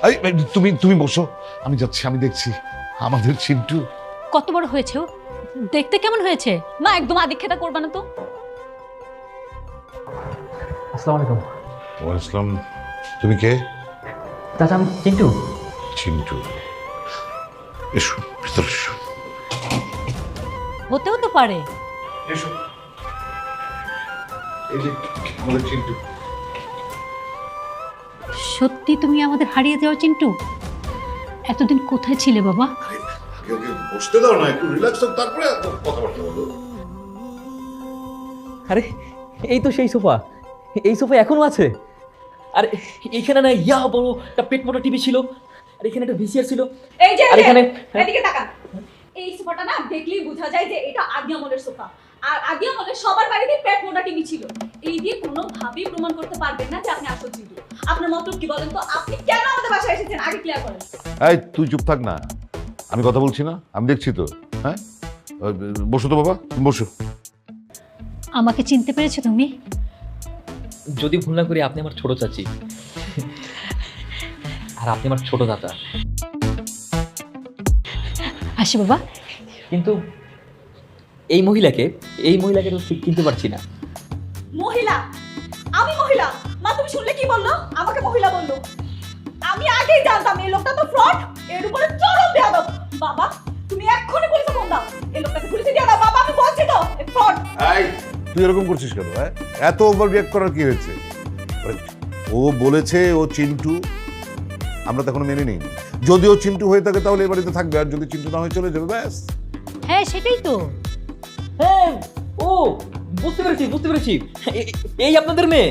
এই তুমি তুমি বসো, আমি যাচ্ছি, আমি দেখছি আমাদের চিন্টু। কত বড় হয়েছে ও, দেখতে কেমন হয়েছে? মা একদম আদিক্ষেতা করবে না তো। আসসালামু আলাইকুম। ওয়ালাইকুম। তুমি কে? চাচা আমি চিন্টু। চিন্টু, এসো ভিতরে এসো। হতেও তো পারে। এসো, এই যে আমাদের চিন্টু। সত্যি তুমি আমাদের হারিয়ে যাওয়া চিন্টু? এতদিন কোথায় ছিলে বাবা? ওকে বসতে দাও না, একটু রিল্যাক্স হোক, তারপরে কথাবার্তা বলো। আরে এই তো সেই সোফা, এই সোফা এখনো আছে। আর এইখানে না ইয়া বড় একটা পেট মোটা টিভি ছিল, আর এখানে একটা ভিসিআর ছিল। এই যে আর এখানে এদিকে তাকান। এই সোফাটা না দেখলেই বোঝা যায় যে এটা আদি আমলের সোফা। আর আদি আমলে সবার বাড়িতে পেট মোটা টিভি ছিল। এই দিয়ে কোনোভাবেই প্রমাণ করতে পারবেন না যে আপনি আসল চিন্টু। আপনার মতলব কি বলেন তো? আপনি কেন আমাদের বাসায় এসেছেন আগে ক্লিয়ার করেন। এই তুই চুপ থাক না, আমি কথা বলছি না, আমি দেখছি তো। হ্যাঁ, বসো তো বাবা, তুমি বসো। আমাকে চিনতে পেরেছো তুমি? যদি ভুল না করি আপনি আমার ছোট চাচি, আর আপনি আমার ছোট দাদা। আসি বাবা। কিন্তু এই মহিলাকে তো ঠিক চিনতে পারছি না। মহিলা? আমি মহিলা? মা তুমি শুনলে কি বললো? আমাকে মহিলা বললো। আমি আগেই জানতাম এই লোকটা তো ফ্রড, এর উপরে চরম বেয়াদব। বাবা তুমি এক্ষুনি পুলিশে ফোন দাও, এই লোকটাকে পুলিশে দিয়ে দাও। বাবা আমি বলছি তো ফ্রড। এই তুই এরকম করছিস কেন? হ্যাঁ, এত ওভার রিঅ্যাক্ট করার কি হয়েছে? ও বলেছে ও চিন্টু, আমরা তো এখনো মেনে নিই। যদি ও চিন্টু হয়ে থাকে তাহলে এ বাড়িতে থাকবে, আর যদি চিন্টু না হয়ে চলে যাবে, ব্যাস। হ্যাঁ সেটাই তো। হ্যাঁ, ও বুঝতে পেরেছি। এই আপনাদের মেয়ে।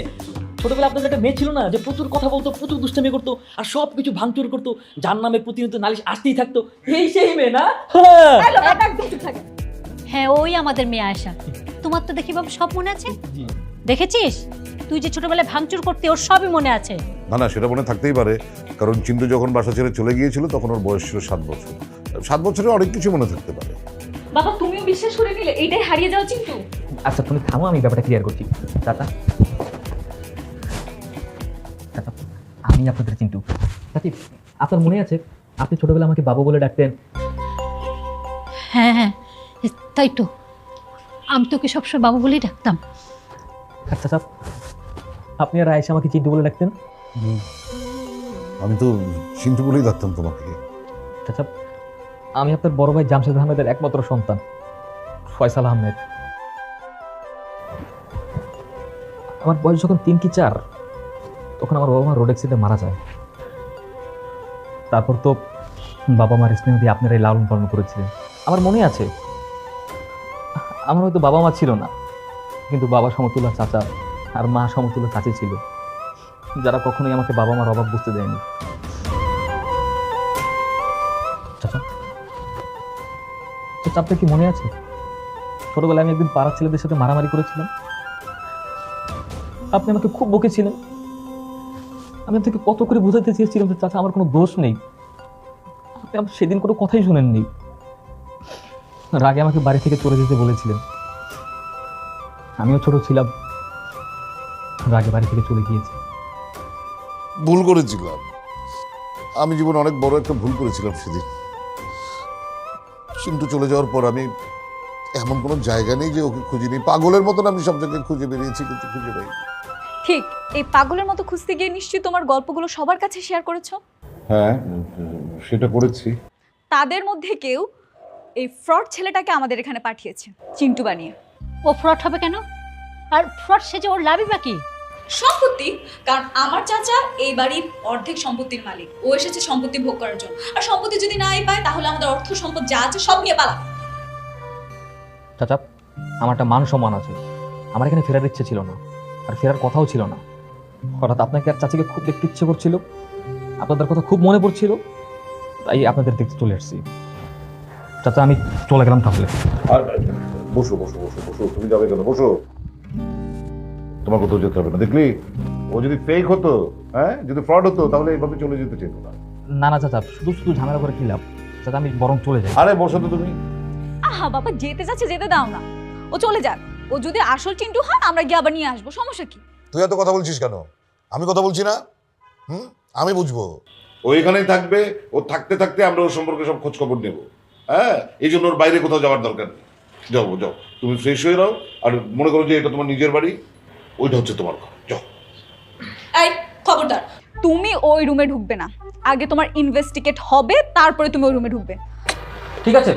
ছোটবেলা আপনাদের একটা মেয়ে ছিল না, যে প্রচুর কথা বলতো, প্রচুর দুষ্টামি করতো, আর সব কিছু ভাঙচুর করতো, যার নামে প্রতিনিয়ত নালিশ আসতেই থাকতো। এই সেই মেয়ে না? হ্যাঁ। এই লোকটা একদম চুপ থাকে। হ্যাঁ ওই আমাদের মেয়ে আয়শা। তোমার তো দেখি বাবা সব মনে আছে। জি। দেখেছিস তুই যে ছোটবেলায় ভাঙচুর করতে, ওর সবই মনে আছে। না না, সেটা মনে থাকতেই পারে, কারণ চিন্টু যখন বাসা ছেড়ে চলে গিয়েছিল তখন ওর বয়স ছিল 7 বছর। 7 বছরে অনেক কিছু মনে থাকতে পারে। বাবা তুমিও বিশ্বাস করে নিলে এইটাই হারিয়ে যাওয়া চিন্টু? আচ্ছা তুমি থামো, আমি ব্যাপারটা ক্লিয়ার করছি। চাচা, আমি আপনাদের চিন্টু। চাচি, আপনার মনে আছে আপনি ছোটবেলা আমাকে বাবু বলে ডাকতেন? হ্যাঁ হ্যাঁ তাই তো, আমি তোকে সবসময় বাবু বলেই ডাকতাম। আচ্ছা চাচা, আপনি আর আয়েশা আমাকে চিন্টু বলে ডাকতেন? আমি তো চিন্টু বলেই ডাকতাম তোমাকে। চাচা, আমি আপনার বড় ভাই জামশেদ আহমেদের একমাত্র সন্তান, ফয়সাল আহমেদ। আমার বয়স যখন 3 কি 4, তখন আমার বাবা মা রোড অ্যাক্সিডেন্টে মারা যায়। তারপর তো বাবা মার স্নেহ দিয়ে আপনারাই লালন পালন করেছিলেন। আমার মনে আছে, আমার হয়তো বাবা মা ছিল না, কিন্তু বাবা সমতুল্য চাচা আর মা সমতুল্য চাচি ছিল, যারা কখনোই আমাকে বাবা মার অভাব বুঝতে দেয়নি। চাচা, আপনার কি মনে আছে ছোটবেলায় আমি একদিন পাড়ার ছেলেদের সাথে মারামারি করেছিলাম? আপনি আমাকে খুব বকেছিলেন। আমি আপনাকে কত করে বোঝাতে চেয়েছিলাম যে চাচা আমার কোনো দোষ নেই। আপনি আমার সেদিন কোনো কথাই শুনেননি। রাগে আমাকে বাড়ি থেকে চলে যেতে বলেছিলেন। আমিও ছোট ছিলাম, রাগে বাড়ি থেকে চলে গিয়েছি। ভুল করেছিলাম, আমি জীবনে অনেক বড় একটা ভুল করেছিলাম সেদিন। চিন্টু চলে যাওয়ার পর আমি এমন কোনো জায়গা নেই যে ওকে খুঁজিনি। পাগলের মতন আমি সব জায়গায় খুঁজে বেরিয়েছি, কিন্তু খুঁজে পাইনি। ঠিক এই পাগলের মতো খুঁজতে গিয়ে নিশ্চয়ই তোমার গল্পগুলো সবার কাছে শেয়ার করেছো। হ্যাঁ, সেটা করেছি। তাদের মধ্যে কেউ এই ফ্রড ছেলেটাকে আমাদের এখানে পাঠিয়েছে চিন্টু বানিয়ে। ও ফ্রড হবে কেন? আর ফ্রড সেজে ওর লাভই বাকি সম্পত্তি, কারণ আমার চাচা এই বাড়ির অর্ধেক সম্পত্তির মালিক। ও এসেছে সম্পত্তি ভোগ করার জন্য, আর সম্পত্তি যদি নাই পায় তাহলে আমাদের অর্থ সম্পদ যা আছে সব নিয়ে পালা। চাচা, আমার একটা মান সম্মান আছে, আমার এখানে ফেরার ইচ্ছে ছিল না, আর ফেরার কথাও ছিল না। হঠাৎ আপনাকে আর চাচিকে খুব দেখতে ইচ্ছে করছিল, আপনাদের কথা খুব মনে পড়ছিল, তাই আপনাদের দেখতে চলে এসেছি। চাচা আমি চলে গেলাম তাহলে। আর বসো বসো বসো বসো, তুমি যাবে কেন? বসো, তোমার কোথাও যেতে হবে না। দেখলি, ও যদি ফেক হতো, হ্যাঁ, যদি ফ্রড হতো, তাহলে এইভাবে চলে যেতে চেত না। না না চাচা, শুধু শুধু ঝামেলা করে কি লাভ? চাচা আমি বরং চলে যাই। আরে বসো তো তুমি। আহা বাবা, যেতে যাচ্ছে যেতে দাও না, ও চলে যাক। ও যদি আসল চিন্টু হয় আমরা গিয়ে আবার নিয়ে আসবো, সমস্যা কি? তুই এত কথা বলছিস কেন? আমি কথা বলছি না? আমি বুঝবো। ও এখানেই থাকবে, ও থাকতে থাকতে আমরা ওর সম্পর্কে সব খোঁজ খবর নেব। হ্যাঁ, এই জন্য ওর বাইরে কোথাও যাওয়ার দরকার নেই। যাও যাও, তুমি ফ্রেশ হয়ে নাও, আর মনে করো যে এটা তোমার নিজের বাড়ি, ওইটা হচ্ছে তোমার ঘর। যাও। এই খবরদার, তুমি ওই রুমে ঢুকবে না। আগে তোমার ইনভেস্টিগেট হবে, তারপরে তুমি ওই রুমে ঢুকবে। ঠিক আছে,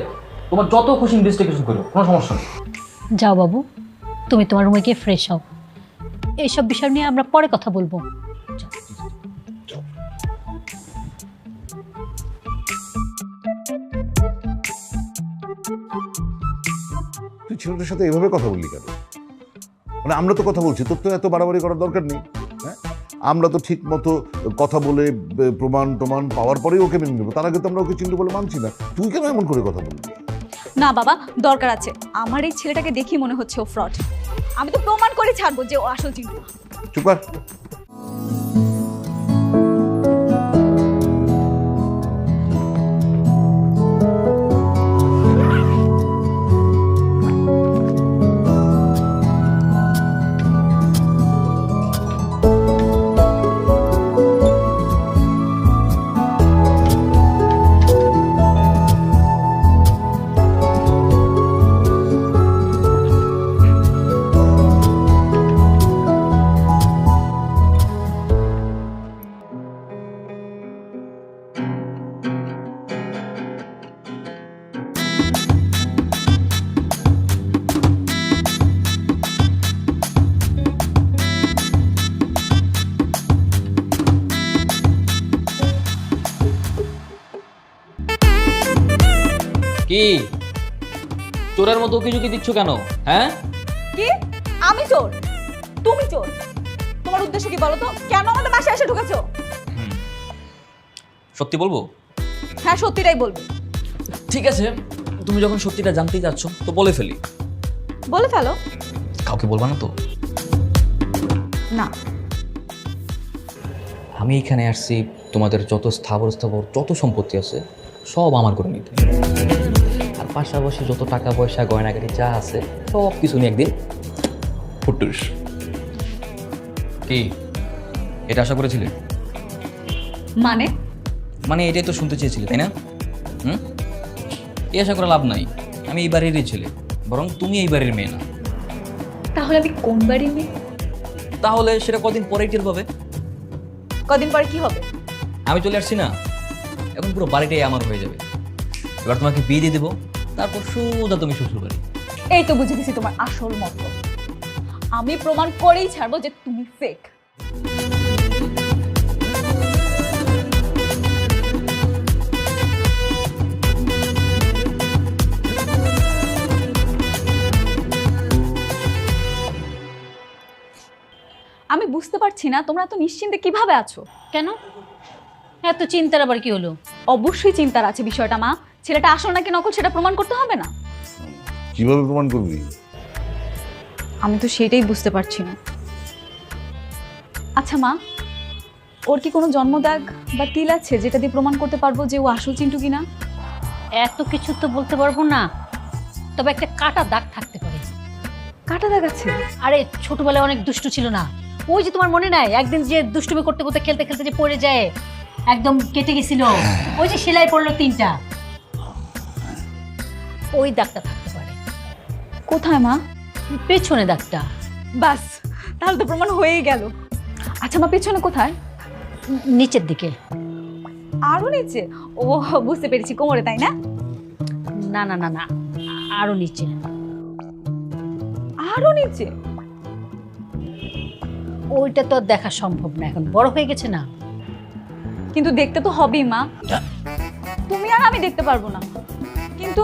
তোমার যত খুশি ইনভেস্টিগেশন করো, কোনো সমস্যা নেই। যাও বাবু, তুমি তোমার রুমে গিয়ে ফ্রেশ হও। এইসব বিষয় নিয়ে আমরা পরে কথা বলবো। যাও। তুই ছেলেটার সাথে এভাবে কথা বললি কেন? মানে আমরা তো কথা বলছি, তোর তো এত বাড়াবাড়ি করার দরকার নেই। হ্যাঁ, আমরা তো ঠিক মতো কথা বলে প্রমাণ টমান পাওয়ার পরেই ওকে মেনে নেবো, তার আগে তো আমরা ওকে চিন্টু বলে মানছি না। তুই কেন এমন করে কথা বলবি? না বাবা, দরকার আছে। আমার এই ছেলেটাকে দেখি মনে হচ্ছে ও ফ্রড। আমি তো প্রমাণ করে ছাড়বো যে ও আসল চিন্টু। চুপ কর। কি চোরের মতো উকিঝুঁকি দিচ্ছ কেন? হ্যাঁ, কি? আমি চোর? তুমি চোর? তোমার উদ্দেশ্য কি বলো তো? কেন আমাদের বাসায় এসে ঢুকেছো? সত্যি বলবো? হ্যাঁ, সত্যিটাই বলবো। ঠিক আছে, তুমি যখন সত্যিটা জানতেই যাচ্ছ তো বলে ফেলি। বলে ফেলো। কাউকে বলবা না তো? না। আমি এখানে আসছি তোমাদের যত স্থাবর যত সম্পত্তি আছে সব আমার করে নিতে, আর পাশাপাশি যত টাকা পয়সা গয়নাগাড়ি যা আছে সব কিছু নিয়ে একদিন ফুটুস। কি এটা আশা করেছিলে? মানে এটাই তো শুনতে চেয়েছিলে, তাই না? এই আশা করে লাভ নাই। আমি এই বাড়িরই ছেলে, বরং তুমি এই বাড়ির মেয়ে না। তাহলে আমি কোন বাড়ির মেয়ে? তাহলে সেটা কদিন পরেই টের পাবে। কদিন পরে কি হবে? আমি চলে আসছি না, এখন পুরো বাড়িটাই আমার হয়ে যাবে। এবার তোমাকে বিয়ে দিয়ে দেবো, তারপর সোজা তুমি শ্বশুর বাড়ি। এই তো বুঝে গেছি তোমার আসল মতলব। আমি প্রমাণ করেই ছাড়বো যে তুমি ফেক। আমি বুঝতে পারছি না তোমরা এত নিশ্চিন্তে কিভাবে আছো। কেন এত চিন্তার আবার কি হলো? অবশ্যই চিন্তার আছে বিষয়টা মা। ছেলেটা আসল নাকি নকল সেটা প্রমাণ করতে হবে না? কিভাবে প্রমাণ করবি? আমি তো সেটাই বুঝতে পারছি না। আচ্ছা মা, ওর কি কোনো জন্মদাগ বা তিল আছে যেটা দিয়ে প্রমাণ করতে পারবো যে ও আসল চিন্টু কিনা? এত কিছু তো বলতে পারবো না, তবে একটা কাটা দাগ থাকতে পারে। কাটা দাগ আছে? আরে ছোটবেলায় অনেক দুষ্টু ছিল না? ওই যে তোমার মনে নাই একদিন যে দুষ্টুমি করতে করতে খেলতে খেলতে যে পড়ে যায়, একদম কেটে গেছিল, ওই যে সেলাই পড়লো 3টা, ওই দাগটা থাকতে পারে। কোথায় মা? পেছনে দাগটা। বাস, তাহলে তো প্রমাণ হয়েই গেল। আচ্ছা মা, পেছনে কোথায়? নিচের দিকে। আরো নিচে? ও বুঝতে পেরেছি, কোমরে, তাই না? না না না না, আরো নিচে। আরো নিচে? ওইটা তো আর দেখা সম্ভব না, এখন বড় হয়ে গেছে না। কিন্তু দেখতে তো হবেই মা। তুমি আর আমি দেখতে পারবো না, কিন্তু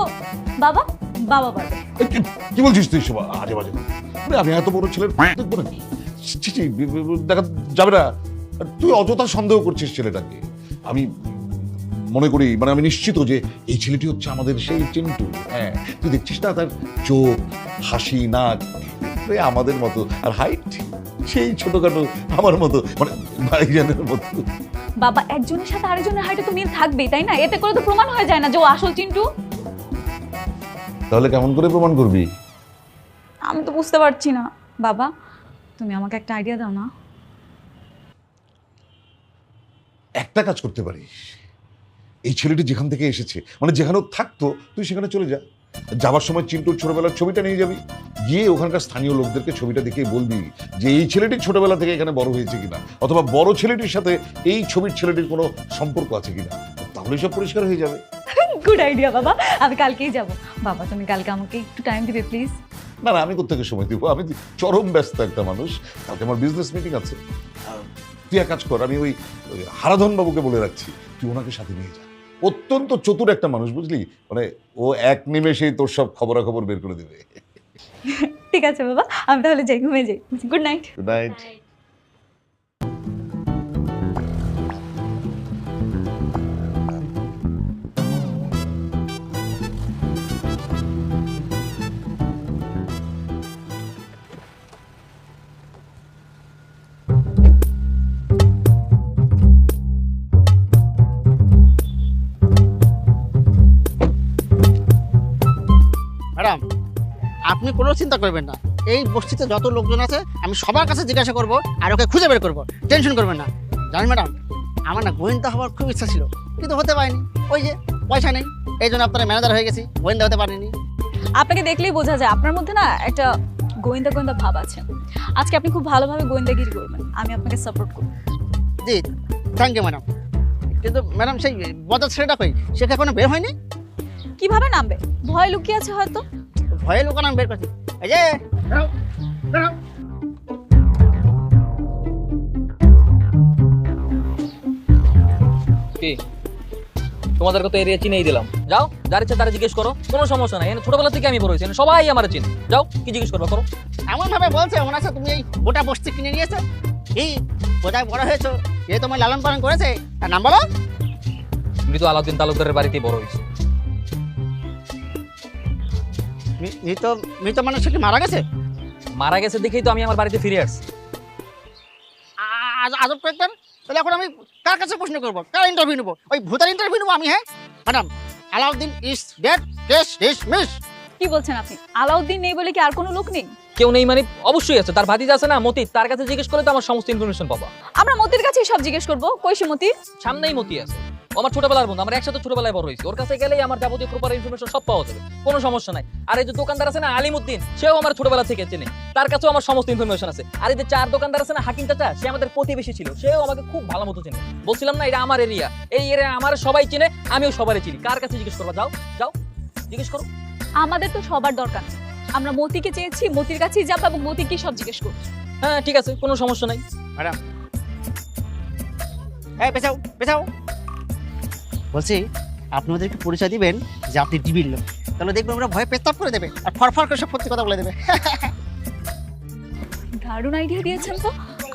বাবা বাবা পারবে। কি বলছিস তুই সব আজে বাজে? আমি এত বড় ছেলের দেখবো নাকি? দেখা যাবে না। তুই অযথা সন্দেহ করছিস ছেলেটাকে। আমি মনে করি, মানে আমি নিশ্চিত যে এই ছেলেটি হচ্ছে আমাদের সেই চিন্টু। হ্যাঁ, তুই দেখছিস না তার চোখ, হাসি, নাক আমাদের মতো, আর হাইট সেই ছোটখাটো আমার মতো, মানে ভাইজানের মতো। বাবা, একজনের সাথে আরেকজনের হাইটে তো মিল থাকবেই, তাই না? এতে করে তো প্রমাণ হয়ে যায় না যে ও আসল চিন্টু? তাহলে কেমন করে প্রমাণ করবি? আমি তো বুঝতে পারছি না। বাবা, তুমি আমাকে একটা আইডিয়া দাও না। একটা কাজ করতে পারিস, এই ছেলেটি যেখান থেকে এসেছে মানে যেখানে ও থাকতো তুই সেখানে চলে যা, যাবার সময় চিন্টুর ছোটবেলার ছবিটা নিয়ে যাবি, গিয়ে ওখানকার স্থানীয় লোকদেরকে ছবিটা দেখে বলবি যে এই ছেলেটি ছোটবেলা থেকে এখানে বড় হয়েছে কিনা, অথবা বড় ছেলেটির সাথে এই ছবির ছেলেটির কোনো সম্পর্ক আছে কিনা, তাহলে সব পরিষ্কার হয়ে যাবে। গুড আইডিয়া বাবা, আমি কালকেই যাব। বাবা তুমি কালকে আমাকে একটু টাইম দিবে প্লিজ? না না, আমি কোত্থেকে সময় দিব, আমি চরম ব্যস্ত একটা মানুষ, কালকে আমার বিজনেস মিটিং আছে। তুই এক কাজ কর, আমি ওই হারাধন বাবুকে বলে রাখছি তুই ওনাকে সাথে নিয়ে যা, অত্যন্ত চতুর একটা মানুষ বুঝলি, মানে ও এক নিমেষেই তোর সব খবরাখবর বের করে দেবে। ঠিক আছে বাবা, আমি তাহলে যাই, ঘুমিয়ে যাই। Good night. Good night. Madam, আপনি কোনো চিন্তা করবেন না, এই বস্তিতে যত লোকজন আছে আমি সবার কাছে জিজ্ঞাসা করব আর ওকে খুঁজে বের করবো, টেনশন করবেন না। জানেন ম্যাডাম, আমার না গোয়েন্দা হওয়ার খুব ইচ্ছা ছিল, কিন্তু হতে পারিনি, ওই যে পয়সা নেই, এই জন্য আপনার ম্যানেজার হয়ে গেছি, গোয়েন্দা হতে পারিনি। আপনাকে দেখলেই বোঝা যায় আপনার মধ্যে না একটা গোয়েন্দা গোয়েন্দা ভাব আছে। আজকে আপনি খুব ভালোভাবে গোয়েন্দাগিরি করবেন, আমি আপনাকে সাপোর্ট করব। জি থ্যাংক ইউ ম্যাডাম। কিন্তু ম্যাডাম সেই বজার ছেলেটা কই, সে কি এখনো বের হয়নি? কিভাবে নামবে? ভয় লুকিয়ে আছে হয়তো। ভয়ে লোকান আমি বের করছি, এই যে দাঁড়াও, দাঁড়াও। কি তোমাদের কত এরিয়া চিনেই দিলাম, যাও যার ইচ্ছা তারা জিজ্ঞেস করো, কোনো সমস্যা নাই, এখানে ছোটবেলা থেকে আমি বড় হয়েছি, এখানে সবাই আমার চিনে, যাও কি জিজ্ঞেস করবো করো। এমন ভাবে বলছে মনে আছে তুমি এই গোটা বস্তি কিনে নিয়েছো, এই কোথায় বড় হয়েছো, এ তোমার লালন পালন করেছে, তার নাম বলো। মৃত আলাউদ্দিন তালুকদারের বাড়িতেই বড় হয়েছে। মৃত মৃত মানুষ কি মারা গেছে? মারা গেছে দেখেই তো আমি আমার বাড়িতে ফিরে আসছি। আজব কয়েকবার, তাহলে এখন আমি কার কাছে প্রশ্ন করবো, কার ইন্টারভিউ নেবো? ওই ভূতের ইন্টারভিউ নেবো আমি? হ্যাঁ madam, Alauddin is dead, case dismiss. কি বলছেন আপনি? আলাউদ্দিন নেই বলে কি আর কোনো লোক নেই? কেউ নেই মানে অবশ্যই আছে, তার ভাতিজা আছে না মতি, তার কাছে জিজ্ঞেস করে তো আমার সমস্ত ইনফরমেশন পাবা। আমরা মতির কাছেই সব জিজ্ঞেস করবো। কই সে মতি? সামনেই মতি আছে, ও আমার ছোটবেলার বন্ধু, আমরা একসাথে ছোটবেলায় বড় হয়েছি, ওর কাছে গেলেই আমার যাবতীয় প্রপার ইনফরমেশন সব পাওয়া যাবে, কোনো সমস্যা নাই। আর এই যে দোকানদার আছে না আলিমউদ্দিন, সেও আমার ছোটবেলা থেকে চেনে, তার কাছেও আমার সমস্ত ইনফরমেশন আছে। আর এই যে চার দোকানদার আছে না হাকিম চাচা, সে আমাদের প্রতিবেশী ছিল, সেও আমাকে খুব ভালো মতো চেনে। বলছিলাম না এটা আমার এরিয়া, এই এরিয়া আমার সবাই চেনে, আমিও সবারই চিনি। কার কাছে জিজ্ঞেস করবা? যাও যাও জিজ্ঞেস করো। আমাদের তো সবার দরকার নেই। আমরা মতিকে চেয়েছি, মতির কাছেই যাবো এবং মতিকে সব জিজ্ঞেস করবো। হ্যাঁ ঠিক আছে, কোনো সমস্যা নাই। ম্যাডাম এই পেছাও পেছাও, বলছি আপনি ওদেরকে পরিচয় দিবেন যে আপনি ডিবির লোক, তাহলে দেখবেন ওরা ভয়ে পেস্তাব করে দেবে আর ফরফর করে সব সত্যি কথা বলে দেবে। দারুণ আইডিয়া দিয়েছেন তো,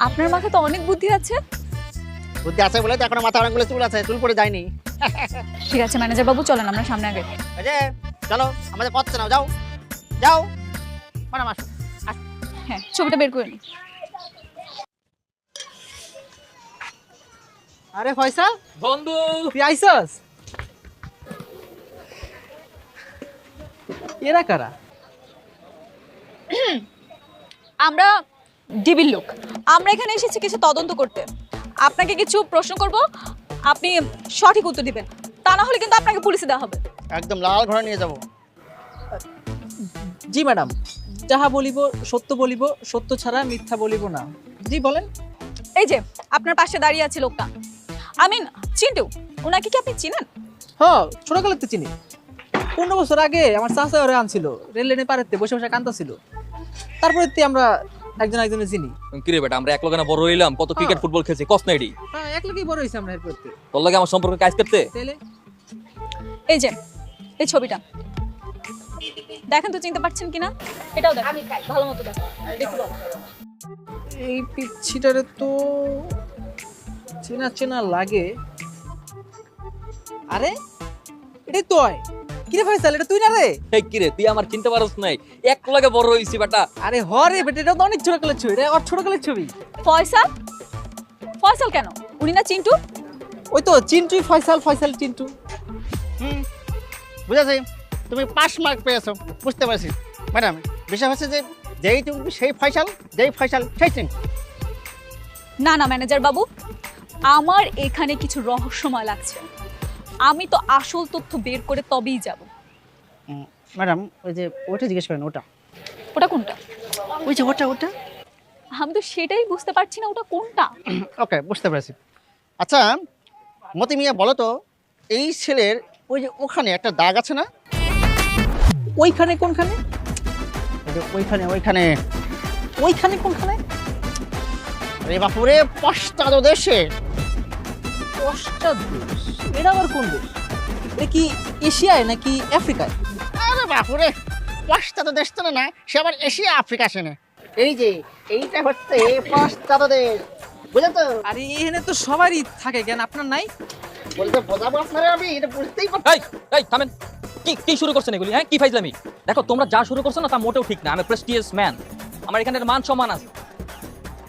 আপনার মাথায় তো অনেক বুদ্ধি আছে। বুদ্ধি আছে বলে তো এখনো মাথা অনেকগুলো চুল আছে, চুল পড়ে যায়নি। ঠিক আছে ম্যানেজার বাবু, চলেন আমরা সামনে আগে। এই যে চলো, আমাদের পথ নাও, যাও যাও ম্যাডাম, আসো। হ্যাঁ, ছবিটা বের করে নিই। আরে ফয়সাল বন্ধু তুই আইসস? এরা কারা? আমরা ডিবির লোক, আমরা এখানে এসেছি কিছু তদন্ত করতে। আপনাকে কিছু প্রশ্ন করব, আপনি সঠিক উত্তর দিবেন, তা না হলে কিন্তু আপনাকে পুলিশে দেওয়া হবে। একদম লাল ঘরে নিয়ে যাব। জি ম্যাডাম, যাহা বলিব সত্য বলিব, সত্য ছাড়া মিথ্যা বলিব না। জি বলেন। এই যে আপনার পাশে দাঁড়িয়ে আছে লোকটা, চিন্টু, ওনাকে কি আপনি চিনেন? হ্যাঁ, ছোটকালে তো চিনি। 15 বছর আগে আমার চাচা ওরে আনছিল, রেল লাইনে পারেতে বসে বসে কান্দছিল। তারপরে আমরা একজনের চিনি। কিরে বেটা, আমরা এক লগে না বড় হইলাম, কত ক্রিকেট ফুটবল খেলছি, কস না এডি? হ্যাঁ, এক লগেই বড় হয়েছি আমরা এরপর। তোর লগে আমার সম্পর্কে কাজ করতে। তাইলে এই যে এই ছবিটা দেখেন তো, চিনতে পারছেন কিনা? এটাও দেখেন, ভালো মতো দেখেন, দেখতে পাবো। এই পিচ্ছিটারে তো চেনা চেনা লাগে। আরে এটাই তো হয়। কিরে ফয়সাল, এটা তুই না রে? এই কিরে, তুই আমার চিনতে পারছ নাই? এক লগে বড় হইছি বেটা। আরে হরে বেটা, এটা তো অনেক ছোটকালের ছবি, এটা ওর ছোটকালের ছবি। ফয়সাল? ফয়সাল কেন? উনি না চিন্টু? ওই তো চিন্টুই ফয়সাল, ফয়সাল চিন্টু। বুঝেছি, তুমি 5 মার্ক পেয়েছো, বুঝতে পারছি। ম্যাডাম, বিষয় হচ্ছে যে যেই তুমি সেই ফয়সাল, যেই ফয়সাল সেই চিন্টু। না না ম্যানেজার বাবু, আমার এখানে কিছু রহস্যময় লাগছে। আমি তো আসল তথ্য বের করে তবেই যাব। ম্যাডাম ওই যে ওটা জিজ্ঞেস করেন, ওটা ওটা কোনটা? ওই যে ওটা আমি তো সেটাই বুঝতে পারছি না ওটা কোনটা। ওকে, বুঝতে পেরেছি। আচ্ছা মতি মিয়া, বলো তো এই ছেলের ওই যে ওখানে একটা দাগ আছে না? ওইখানে কোনখানে? ওই যে ওইখানে ওইখানে কোনখানে? আরে বাপুরে, পশ্চাৎ দেশে। পশ্চাৎদেশ? এটা আবার কোন দেশ? এটা কি এশিয়ায় নাকি আফ্রিকায়? আরে বাপুরে, পশ্চাৎ দেশ তো না, সে আবার এশিয়া আফ্রিকা সেনে। এই যে এইটা হচ্ছে পশ্চাৎ দেশ, বুঝলেন তো? আরে এখানে তো সবারই থাকে, জ্ঞান আপনার নাই? বলতে বোঝাবো আপনারা, আমি এটা বুঝতেই পারছি। এই এই থামেন, কি কি শুরু করছেন এগুলি? হ্যাঁ, কি ফাইজলামি? দেখো তোমরা যা শুরু করছো না তা মোটেও ঠিক না। আমি প্রেস্টিজিয়াস ম্যান, আমার এখানে একটা মান সম্মান আছে।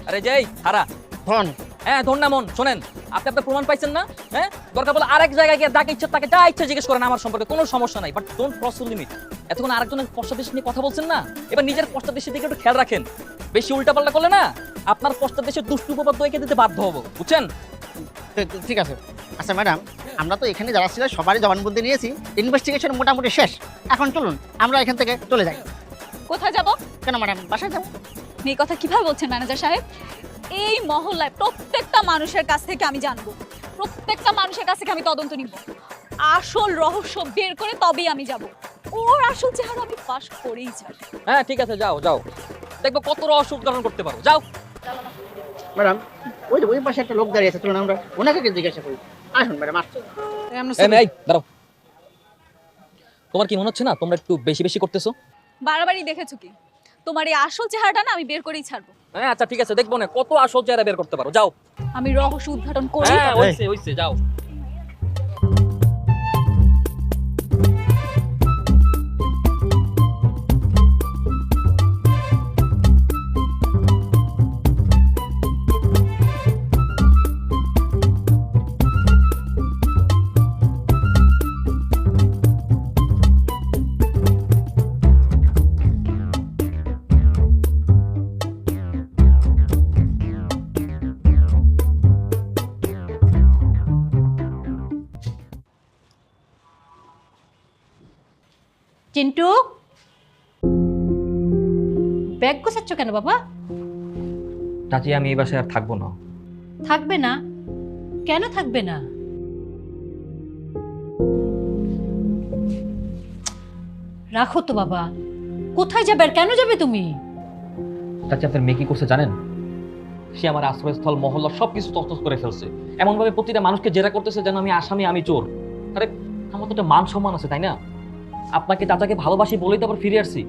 আরে যেই হারা ধন হ্যাঁ ধর না মন, শোনেন আপনি আপনার প্রমাণ পাইছেন না? হ্যাঁ, দরকার বলে আরেক জায়গায় গিয়ে যাকে ইচ্ছা তাকে যা ইচ্ছা জিজ্ঞেস করেন আমার সম্পর্কে, কোনো সমস্যা নাই, but don't cross the limit. এতক্ষণ আরেকজনের পশ্চাদেশ নিয়ে কথা বলছেন না, এবার নিজের পশ্চাদেশের দিকে একটু খেয়াল রাখেন। বেশি উল্টাপাল্টা করলে না আপনার পশ্চাদেশের দুষ্টু উপপাদ্য দইকে দিতে বাধ্য হবো, বুঝছেন? ঠিক আছে। আচ্ছা ম্যাডাম, আমরা তো এখানে যারা ছিল সবারই জবানবন্দি নিয়েছি, ইনভেস্টিগেশন মোটামুটি শেষ। এখন চলুন আমরা এখান থেকে চলে যাই। কোথায় যাব? কেন ম্যাডাম, বাসায় যাবো। এই কথা কিভাবে বলছেন ম্যানেজার সাহেব? এই মহল্লায় প্রত্যেকটা মানুষের কাছ থেকে আমি জানবো, প্রত্যেকটা মানুষের কাছ থেকে আমি তদন্ত নিব, আসল রহস্য বের করে তবেই আমি যাব। ওর আসল চেহারা আমি ফাঁস করেই ছাড়ব। হ্যাঁ ঠিক আছে, যাও যাও, দেখবো কত রহস্য উদ্ঘাটন করতে পারো, যাও। ম্যাডাম ওই যে ওই পাশে একটা লোক দাঁড়িয়ে আছে, চলুন আমরা ওনাকে জিজ্ঞাসা করি। আসুন ম্যাডাম, আসুন। এই দাঁড়াও, তোমার কি মনে হচ্ছে না তোমরা একটু বেশি বেশি করতেছো? বারবারই দেখেছো কি? তোমার এই আসল চেহারাটা না আমি বের করেই ছাড়বো। হ্যাঁ আচ্ছা ঠিক আছে, দেখবো না কত আসল চেহারা বের করতে পারো, যাও। আমি রহস্য উদ্ঘাটন করি। হ্যাঁ হইছে যাও। চিন্টু, ব্যাগ গোছাচ্ছ কেন বাবা? চাচি আমি এই বাসায় আর থাকবো না। থাকবে না? কেন থাকবে না? রাখো তো বাবা, কোথায় যাবে আর কেন যাবে তুমি? চাচি আপনার মেয়ে কি করছে জানেন? সে আমার আশ্রয়স্থল মহল্লা সবকিছু তছনছ করে ফেলছে, এমনভাবে প্রতিটা মানুষকে জেরা করতেছে যেন আমি আসামি, আমি চোর। আরে আমার তো একটা মান সম্মান আছে তাই না? আপনাকে চাচাকে ভালোবাসি বলেই তো আবার ফিরে আসছি।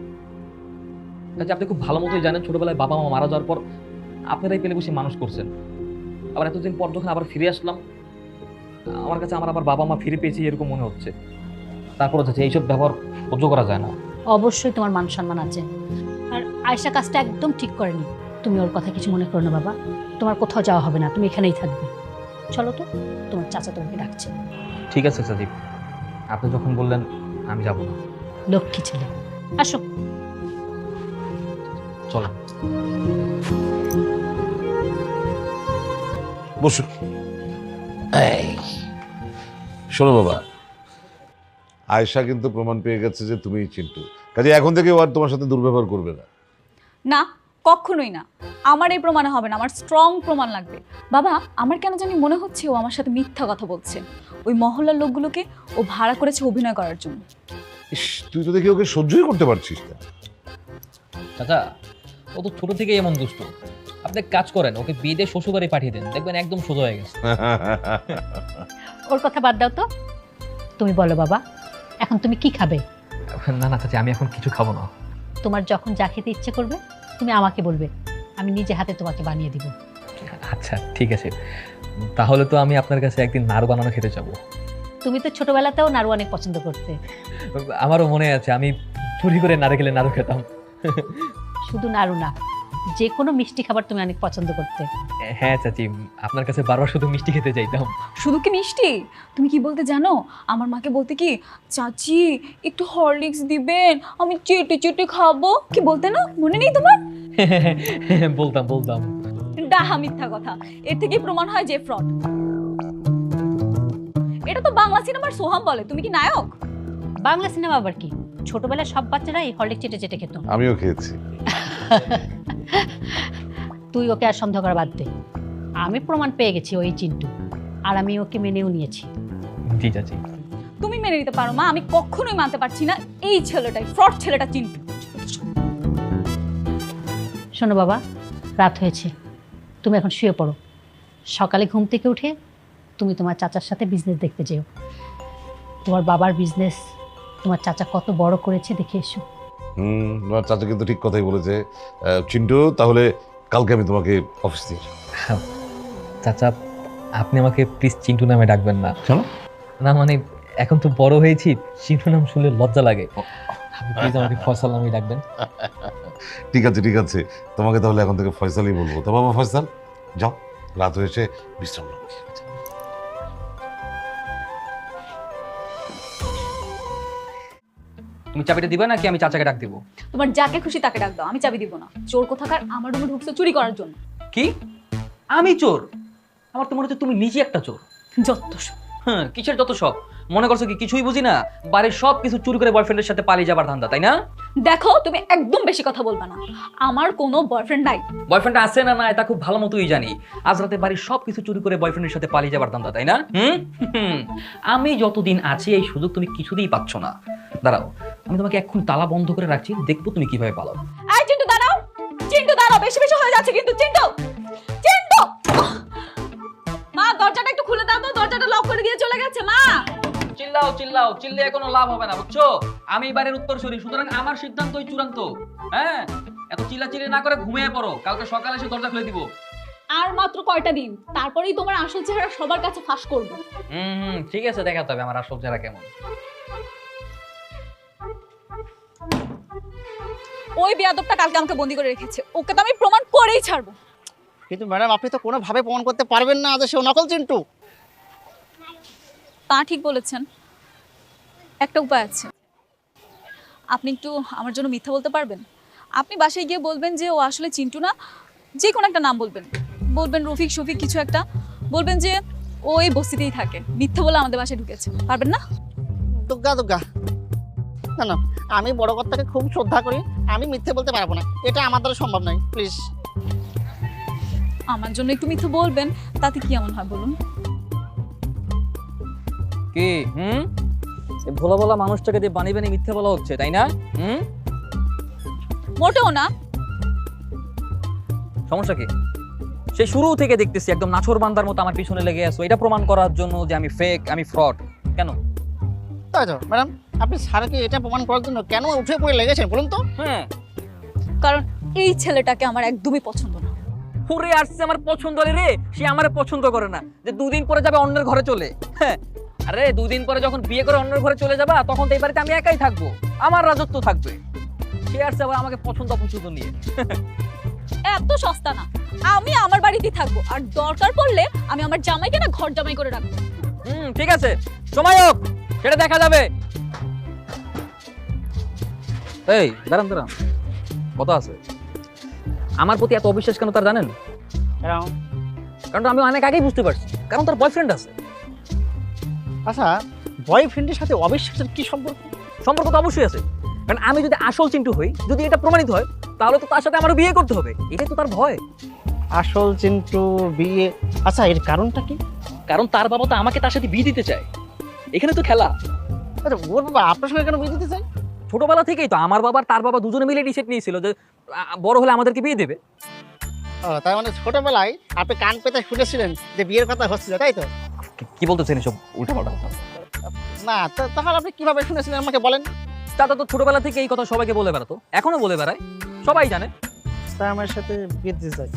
চাচি আপনি খুব ভালো মতোই জানেন ছোটবেলায় বাবা মা মারা যাওয়ার পর আপনারাই পেলে বসে মানুষ করছেন। আবার এতদিন পর যখন আবার ফিরে আসলাম, আমার কাছে আমার আবার বাবা মা ফিরে পেয়েছি এরকম মনে হচ্ছে। তারপরে চাচি এইসব ব্যবহার সহ্য করা যায় না। অবশ্যই তোমার মান সম্মান আছে, আর আয়শা কাজটা একদম ঠিক করেনি। তুমি ওর কথা কিছু মনে করো না বাবা, তোমার কোথাও যাওয়া হবে না, তুমি এখানেই থাকবে। চলো তো, তোমার চাচা তোমাকে ডাকছে। ঠিক আছে চাচি, আপনি যখন বললেন আমি যাব না। লক্ষ্মী ছেলে, আসো। চলো। বসো। শোনো বাবা, আয়েশা কিন্তু প্রমাণ পেয়ে গেছে যে তুমি চিন্টু, কাজে এখন থেকে ও আর তোমার সাথে দুর্ব্যবহার করবে না। না, কখনোই না। আমার এই প্রমাণ হবে না, আমার স্ট্রং প্রমাণ লাগবে। বাবা, আমার কেন জানি মনে হচ্ছে ও আমার সাথে মিথ্যা কথা বলছে। ওই মহল্লার লোকগুলোকে ও ভাড়া করেছে অভিনয় করার জন্য। ইস, তুই তো দেখি ওকে সহ্যই করতে পারছিস না। চাচা ও তো ছোট থেকেই এমন দুষ্ট। আপনি এক কাজ করেন, ওকে বিয়ে দিয়ে শ্বশুরবাড়ি পাঠিয়ে দেন, দেখবেন একদম সোজা হয়ে গেছে। ওর কথা বাদ দাও তো, তুমি বলো বাবা, এখন তুমি কি খাবে? না না চাচি, আমি এখন কিছু খাবো না। তোমার যখন যা খেতে ইচ্ছে করবে তুমি আমাকে বলবে, আমি নিজে হাতে তোমাকে বানিয়ে দিব। আচ্ছা ঠিক আছে, তাহলে তো আমি আপনার কাছে একদিন নাড়ু বানানো খেতে যাবো। তুমি তো ছোটবেলাতেও নাড়ু অনেক পছন্দ করতে। আমারও মনে আছে, আমি চুরি করে নারকেলের নাড়ু খেতাম। শুধু নাড়ু না, যে কোনো মিষ্টি খাবার তুমি অনেক পছন্দ করতে। হ্যাঁ চাচি, আপনার কাছে বারবার শুধু মিষ্টি খেতে চাইতাম। শুধু কি মিষ্টি? তুমি কি বলতে জানো? আমার মাকে বলতে কি, চাচি একটু হরলিক্স দিবেন, আমি চেটে চেটে খাবো। কি বলতে না, মনে নেই তোমার? বলতাম। ডাহা মিথ্যা কথা। এর থেকে প্রমাণ হয় যে ফ্রড। এটা তো বাংলা সিনেমার সোহাম বলে, তুমি কি নায়ক? বাংলা সিনেমা আবার কি, ছোটবেলায় সব বাচ্চারা এই হরলিক চেটে চেটে খেত। আমিও খেয়েছি। তুই ওকে আর সন্দেহ করা বাদ দে, আমি প্রমাণ পেয়ে গেছি ওই চিন্টু, আর আমি ওকে মেনেও নিয়েছি। জি চাচি। তুমি মেনে নিতে পারো মা, আমি কখনোই মানতে পারছি না এই ছেলেটাই ফ্রড, ছেলেটা চিন্টু। শোনো বাবা, রাত হয়েছে, তুমি এখন শুয়ে পড়ো। সকালে ঘুম থেকে উঠে তুমি তোমার চাচার সাথে বিজনেস দেখতে যেও। তোমার বাবার বিজনেস তোমার চাচা কত বড় করেছে দেখে এসো। তোমার চাচা কিন্তু ঠিক কথাই বলেছে। চিন্টু, তাহলে কালকে আমি তোমাকে অফিস দিয়ে যাবো। চাচা, আপনি আমাকে প্লিজ চিন্টু নামে ডাকবেন না। কেন? না মানে এখন তো বড় হয়েছি, চিন্টু নাম শুনলে লজ্জা লাগে। আপনি প্লিজ আমাকে ফয়সাল নামে ডাকবেন। ঠিক আছে ঠিক আছে, তোমাকে তাহলে এখন থেকে ফয়সালই বলবো। তো বাবা ফয়সাল, যাও, রাত হয়েছে, বিশ্রাম নাও। তুমি চাবিটা দিবে নাকি আমি চাচাকে ডাক দিব? তোমার যাকে খুশি তাকে ডাক দাও, আমি চাবি দিব না। চোর কোথাকার আমার রুমে ঢুকছে চুরি করার জন্য। কি? আমি চোর? আমার তো মনে হচ্ছে তুমি নিজে একটা চোর। যত সব। হ্যাঁ, কিসের যত সব? মনে করছো কি কিছুই বুঝি না? বাড়ির সব কিছু চুরি করে বয়ফ্রেন্ডের সাথে পালিয়ে যাবার ধান্দা, তাই না? দেখো, তুমি একদম বেশি কথা বলবে না। আমার কোনো বয়ফ্রেন্ড নাই। বয়ফ্রেন্ড আছে না নাই তা খুব ভালো মতোই জানি। আজ রাতে বাড়ির সব কিছু চুরি করে বয়ফ্রেন্ডের সাথে পালিয়ে যাবার ধান্দা, তাই না? আমি যতদিন আছি এই সুযোগ তুমি কিছুতেই পাচ্ছ না। দাঁড়াও, আমি তোমাকে এখন তালা বন্ধ করে রাখছি, দেখবো তুমি কিভাবে পালাও। এই চিন্টু দাঁড়াও, চিন্টু দাঁড়াও, বেশি বেশি হয়ে যাচ্ছে কিন্তু। চিন্টু, চিন্টু, মা দরজাটা একটু খুলে দাও তো, দরজাটা লক করে দিয়ে চলে গেছে। মা চিল্লাও চিল্লাও, চিল্লিয়ে কোনো লাভ হবে না, বুঝছো? আমি বাড়ির উত্তরসূরি, সুতরাং আমার সিদ্ধান্তই চূড়ান্ত। হ্যাঁ, এত চিল্লাচিল্লি না করে ঘুমিয়ে পড়ো, কালকে সকালে এসে দরজা খুলে দিব। আর মাত্র কয়টা দিন, তারপরেই তোমার আসল চেহারা সবার কাছে ফাঁস করবে। ঠিক আছে, দেখাতে হবে আমার আসল চেহারা কেমন। ওই বেয়াদবটা কালকে আমাকে বন্দি করে রেখেছে, ওকে তো আমি প্রমাণ করেই ছাড়বো। কিন্তু ম্যাডাম, আপনি তো কোনোভাবে প্রমাণ করতে পারবেন না যে সে নকল চিন্টু। তা ঠিক বলেছেন, একটা উপায় আছে। আপনি একটু আমার জন্য মিথ্যা বলতে পারবেন? আপনি বাসায় গিয়ে বলবেন যে ও আসলে চিন্টু না, যে কোনো একটা নাম বলবেন, বলবেন রফিক শফিক কিছু একটা, বলবেন যে ও এই বস্তিতেই থাকে, মিথ্যা বলে আমাদের বাসায় ঢুকেছে। পারবেন না? দুগ্গা দুগ্গা, না না, আমি বড় কর্তাকে খুব শ্রদ্ধা করি, আমি মিথ্যে বলতে পারবো না, এটা আমার দ্বারা সম্ভব নয়। প্লিজ আমার জন্য একটু মিথ্যা বলবেন, তাতে কি এমন হয় বলুন? কি এই ভোলা ভোলা মানুষটাকে দিয়ে বানিয়ে বানিয়ে মিথ্যে বলা হচ্ছে, তাই না? মোটেও না। সমস্যা কি? সেই শুরু থেকে দেখতেছি একদম নাছর বান্দার মতো আমার পিছনে লেগে আছো, এটা প্রমাণ করার জন্য যে আমি ফেক, আমি ফ্রড। কেন? তাই তো ম্যাডাম, আপনি স্যারকে এটা প্রমাণ করার জন্য কেন উঠে পড়ে লেগেছেন বলুন তো? হ্যাঁ, কারণ এই ছেলেটাকে আমার একদমই পছন্দ না। পুরে আসছে আমার পছন্দ রে, সে আমারে পছন্দ করে না, যে দুদিন পরে যাবে অন্যের ঘরে চলে। হ্যাঁ, আরে দুদিন পরে যখন বিয়ে করে অন্যের ঘরে চলে যাবা, তখন তো এই বাড়িতে আমি একাই থাকবো, আমার রাজত্ব থাকবে। সে আসছে আবার আমাকে পছন্দ অপছন্দ নিয়ে। এত সস্তা না, আমি আমার বাড়িতেই থাকবো, আর দরকার পড়লে আমি আমার জামাইকে না ঘর জামাই করে রাখবো। ঠিক আছে, সময় হোক, সেটা দেখা যাবে। এই দাঁড়ান দাঁড়ান, কথা আছে। আমার প্রতি এত অবিশ্বাস কেন তার জানেন? কারণ আমি অনেক আগেই বুঝতে পারছি, কারণ তার বয়ফ্রেন্ড আছে। আচ্ছা, বয়ফ্রেন্ডের সাথে অবিশ্বাসের কি সম্পর্ক? সম্পর্ক তো অবশ্যই আছে, কারণ আমি যদি আসল চিন্টু হই, যদি এটা প্রমাণিত হয়, তাহলে তো তার সাথে আমার বিয়ে করতে হবে, এটাই তো তার ভয়। আসল চিন্টু বিয়ে? আচ্ছা, এর কারণটা কি? কারণ তার বাবা তো আমাকে তার সাথে বিয়ে দিতে চায়, এখানে তো খেলা। আচ্ছা, ওর বাবা আপনার সঙ্গে কেন বিয়ে দিতে চাই? ছোটবেলা থেকেই তো আমার বাবা আর তার বাবা দুজনে মিলে ডিসাইড নিয়েছিল যে বড় হলে আমাদেরকে বিয়ে দেবে। তার মানে ছোটবেলায় আপনি কান পেতে শুনেছিলেন যে বিয়ের কথা হচ্ছিল, তাই তো? কি বলতেছেন এসব উল্টাপাল্টা কথা? না, তাহলে আপনি কিভাবে শুনেছিলেন আমাকে বলেন। দাদা তো ছোটবেলা থেকে এই কথা সবাইকে বলে বেড়াতো, এখনো বলে বেড়ায়, সবাই জানে। তাই আমার সাথে বিয়ে দিতে চাই,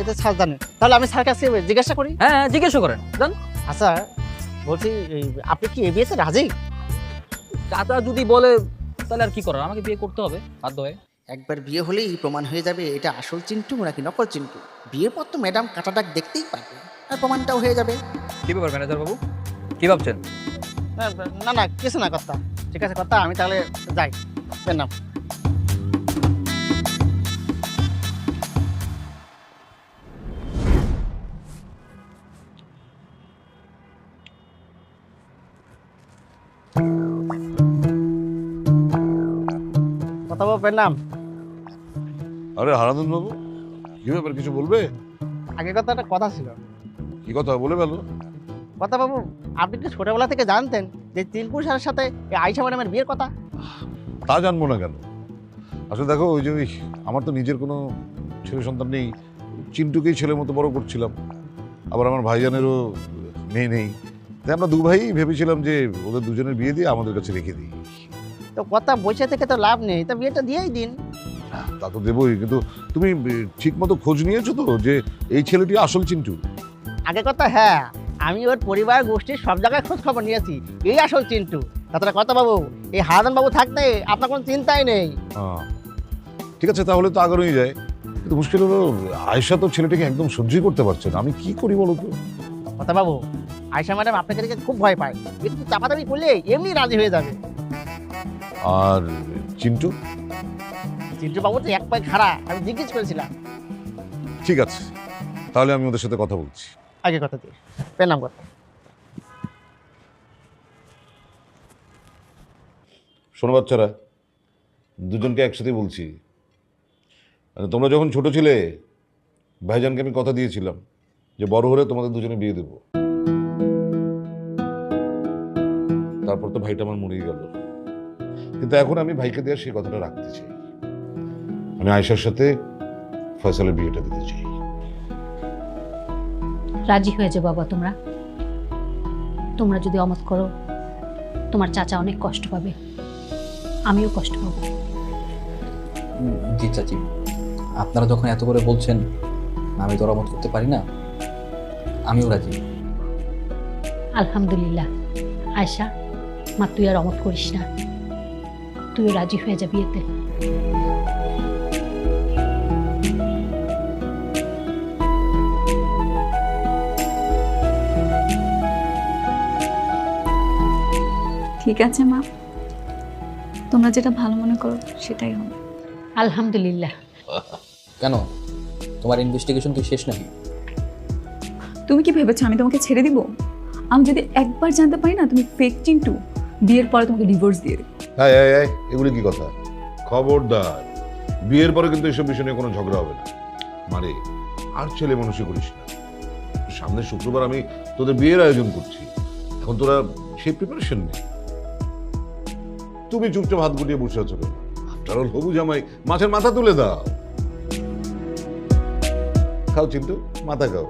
এটা স্যার জানে। তাহলে আমি স্যার কাছে জিজ্ঞাসা করি। হ্যাঁ, জিজ্ঞাসা করেন জান। আচ্ছা, বলছি আপনি কি এই বিয়েতে রাজি? চাচা যদি বলে তাহলে আর কি করার, আমাকে বিয়ে করতে হবে বাধ্য হয়ে। একবার বিয়ে হলেই প্রমাণ হয়ে যাবে এটা আসল চিন্টু নাকি নকল চিন্টু। বিয়ের পর তো ম্যাডাম কাটাটাক দেখতেই পারবে, আর প্রমাণটাও হয়ে যাবে। কি ব্যাপার ম্যানেজার বাবু, কি ভাবছেন? না না, কিছু না কথা। ঠিক আছে কথা, আমি তাহলে যাই। নাম কথা বলবেন নাম আরে হারাধন বাবু, কি ব্যাপার, কিছু বলবে? আগে কথা একটা কথা ছিল। কি কথা বলে গেল? কথা বাবু, আপনি কি ছোটবেলা থেকে জানতেন যে তিলপুর স্যারের সাথে এই আয়শা ম্যাডামের বিয়ের কথা? তা জানবো না কেন? আসলে দেখো, ওই যে আমার তো নিজের কোনো ছেলে সন্তান নেই, চিন্টুকেই ছেলের মতো বড় করছিলাম। আবার আমার ভাইজানেরও মেয়ে নেই, তাই আমরা দু ভাই ভেবেছিলাম যে ওদের দুজনের বিয়ে দিয়ে আমাদের কাছে রেখে দিই। তো কথা বসে থেকে তো লাভ নেই, তো বিয়েটা দিয়েই দিন। তা তো দেবই, কিন্তু তুমি ঠিক মতো খোঁজ নিয়েছো তো যে এই ছেলেটি আসল চিন্টু? আগে কথা হ্যাঁ, আমি ওর পরিবার গোষ্ঠীর সব জায়গায় খোঁজ খবর নিয়েছি, এই আসল চিন্টু। তাছাড়া কথা বাবু, এই হারাধন বাবু থাকতে আপনার কোনো চিন্তাই নেই। ঠিক আছে, তাহলে তো আগানোই যায়। কিন্তু মুশকিল হলো আয়েশা তো ছেলেটাকে একদম সহ্যই করতে পারছে না। আমি কি করি বলো তো? কথা বাবু, আয়শা ম্যাডাম আপনাকে দেখে খুব ভয় পায়, একটু চাপাচাপি করলে এমনি রাজি হয়ে যাবে। আর চিন্টু? চিন্টু বাবু তো এক পায়ে খাড়া, আমি জিজ্ঞেস করেছিলাম। ঠিক আছে, তাহলে আমি ওদের সাথে কথা বলছি। আগে কথা দিয়ে পেলাম কথা। শোনো বাচ্চারা, দুজনকে একসাথে বলছি, তোমরা যখন ছোট ছিলে ভাইজানকে আমি কথা দিয়েছিলাম যে বড় হলে তোমাদের দুজনে বিয়ে দেব। তারপর তো ভাইটা আমার মরেই গেল, কিন্তু এখন আমি ভাইকে দেওয়ার সেই কথাটা রাখতে চাই। আমি আয়েশার সাথে ফয়সালের বিয়েটা দিতে চাই। রাজি হয়ে যাও বাবা। তোমরা যদি অমত করো, তোমার চাচা অনেক কষ্ট পাবে, আমিও কষ্ট পাবো। জি চাচি, আপনারা যখন এত করে বলছেন, আমি তো রমত করতে পারি না, আমিও রাজি। আলহামদুলিল্লাহ। আয়শা মা, তুই আর অমত করিস না, তুইও রাজি হয়ে যা বিয়েতে। ঠিক আছে মা, তোমরা যেটা ভালো মনে করো সেটাই হবে। আলহামদুলিল্লাহ। কেন, তোমার ইনভেস্টিগেশন কি শেষ নাকি? তুমি কি ভেবেছো আমি তোমাকে ছেড়ে দিব? আমি যদি একবার জানতে পারি না তুমি ফেক চিন্টু, বিয়ের পরে তোমাকে ডিভোর্স দিয়ে দেব। এগুলি কি কথা? খবরদার, বিয়ের পরে কিন্তু এসব বিষয় নিয়ে কোনো ঝগড়া হবে না। মারে, আর ছেলে মানুষই করিস না। সামনের শুক্রবার আমি তোদের বিয়ের আয়োজন করছি, এখন তোরা সেই প্রিপারেশন নেই। তুমি চুপচাপ হাত গুটিয়ে বসে আছো কেন? আফটার অল হবু জামাই, মাছের মাথা তুলে দাও। খাও চিন্টু, মাথা খাও।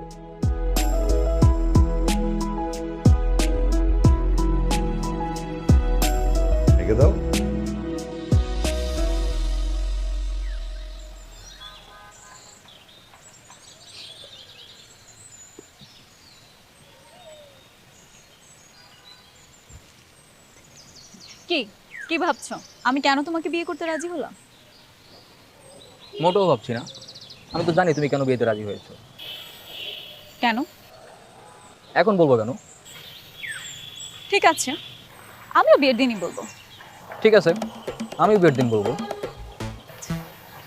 রেখে দাও। কি কি ভাবছো আমি কেন তোমাকে বিয়ে করতে রাজি হলাম? মোটেও ভাবছি না, আমি তো জানি তুমি কেন বিয়েতে রাজি হয়েছো। কেন? এখন বলবো কেন? ঠিক আছে, আমিও বিয়ের দিনই বলবো। ঠিক আছে, আমিও বিয়ের দিন বলবো।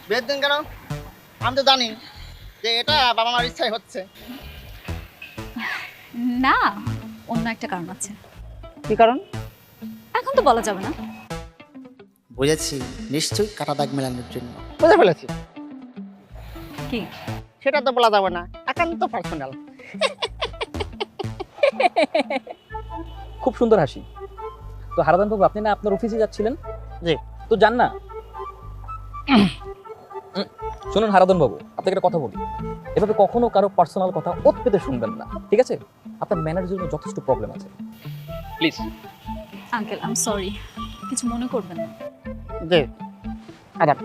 বিয়ের দিন কেন? আমি তো জানি যে এটা বাবা মার ইচ্ছাই হচ্ছে। না, অন্য একটা কারণ আছে। কি কারণ? এখন তো বলা যাবে না। বুঝেছি, নিশ্চয়ই কাটা দাগ মেলানোর জন্য। বুঝে ফেলেছি। কি? সেটা তো বলা যাবে না, একান্ত পার্সোনাল। খুব সুন্দর হাসি। তো হারাধন বাবু, আপনি না আপনার অফিসে যাচ্ছিলেন? জি। তো যান না। শুনুন হারাধন বাবু, আপনাকে একটা কথা বলি, এভাবে কখনো কারো পার্সোনাল কথা ওত পেতে শুনবেন না, ঠিক আছে? আপনার ম্যানার জন্য যথেষ্ট প্রবলেম আছে, please. Uncle, I am sorry, কিছু মনে করবেন না। জি, আদাব।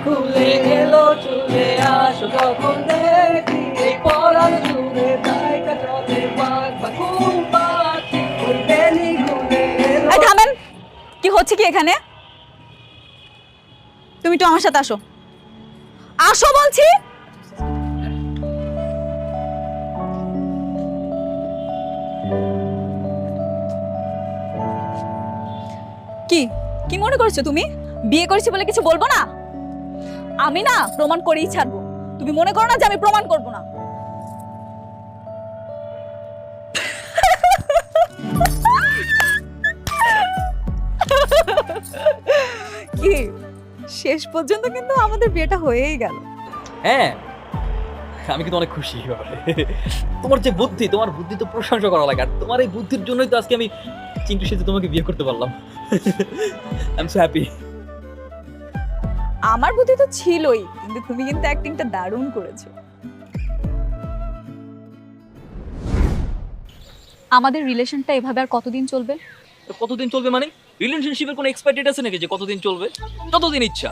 খুলে এলো চলে আসো যখন দেখি এই পরাণ জুড়ে তাই কাটে বাঘুম পাখি ওই বেলি খুলে এলো। এই থামেন, কি হচ্ছে কি এখানে? তুমি তো আমার সাথে আসো, আসো বলছি। কি কি মনে করছো তুমি? বিয়ে করেছি বলে কিছু বলবো না? আমি না প্রমাণ করেই ছাড়বো। তুমি মনে করো না যে আমি প্রমাণ করবো না? কি শেষ পর্যন্ত কিন্তু আমাদের বিয়েটা হয়েই গেল। হ্যাঁ, আমি কিন্তু অনেক খুশি এই ব্যাপারে। তোমার যে বুদ্ধি, তোমার বুদ্ধি তো প্রশংসা করা লাগে। আর তোমার এই বুদ্ধির জন্যই তো আজকে আমি চিন্টুর সাথে তোমাকে বিয়ে করতে পারলাম। I am so happy. আমার বুদ্ধি তো ছিলই, কিন্তু তুমি কিন্তু অ্যাক্টিংটা দারুণ করেছো। আমাদের রিলেশনটা এভাবে আর কতদিন চলবে? তো কতদিন চলবে মানে? রিলেশনশিপের কোনো এক্সপায়ার ডেট আছে নাকি যে কতদিন চলবে? যতদিন ইচ্ছা।